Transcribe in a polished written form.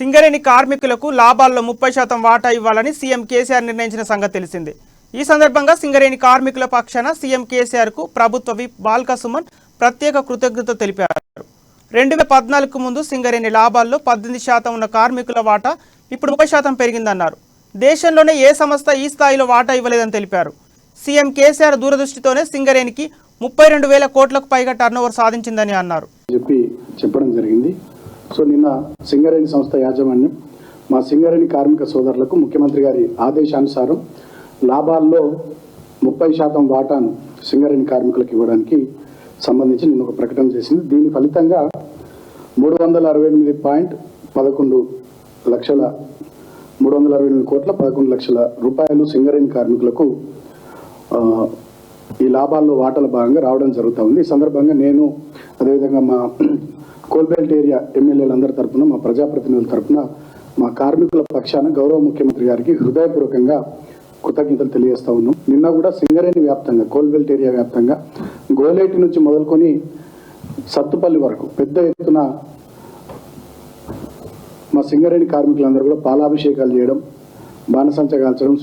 సింగరేణి కార్మికులకు లాభాల్లో 30% వాటా ఇవ్వాలని సీఎం కేసీఆర్ నిర్ణయించిన సంగతి తెలిసిందే. ఈ సందర్భంగా సింగరేణి కార్మికుల పక్షాన సీఎం కేసీఆర్ కు ప్రభుత్వ విప్ బాల్క సుమన్ ప్రత్యేక కృతజ్ఞత తెలిపారు. 2014 ముందు సింగరేణి లాభాల్లో 18% ఉన్న కార్మికుల వాటా ఇప్పుడు 30% పెరిగిందన్నారు. దేశంలోనే ఏ సంస్థ ఈ స్థాయిలో వాటా ఇవ్వలేదని తెలిపారు. సీఎం కేసీఆర్ దూరదృష్టితోనే సింగరేణికి 32,000 కోట్లకు పైగా టర్నోవర్ సాధించిందని అన్నారు. చెప్పడం జరిగింది. సో నిన్న సింగరేణి సంస్థ యాజమాన్యం మా సింగరేణి కార్మిక సోదరులకు ముఖ్యమంత్రి గారి ఆదేశానుసారం లాభాల్లో 30% వాటాను సింగరేణి కార్మికులకు ఇవ్వడానికి సంబంధించి నిన్న ఒక ప్రకటన చేసింది. దీని ఫలితంగా 368 కోట్ల 11 లక్షల రూపాయలు సింగరేణి కార్మికులకు ఈ లాభాల్లో వాటాల భాగంగా రావడం జరుగుతూ ఉంది. ఈ సందర్భంగా నేను అదేవిధంగా మా కోల్బెల్ట్ ఏరియా ఎమ్మెల్యేలందరి తరఫున మా ప్రజాప్రతినిధుల తరఫున మా కార్మికుల పక్షాన గౌరవ ముఖ్యమంత్రి గారికి హృదయపూర్వకంగా కృతజ్ఞతలు తెలియజేస్తా ఉన్నాం. నిన్న కూడా సింగరేణి వ్యాప్తంగా కోల్బెల్ట్ ఏరియా వ్యాప్తంగా గోలేటి నుంచి మొదలుకొని సత్తుపల్లి వరకు పెద్ద ఎత్తున మా సింగరేణి కార్మికులందరూ కూడా పాలాభిషేకాలు చేయడం, బాణసంచ కాల్చడం,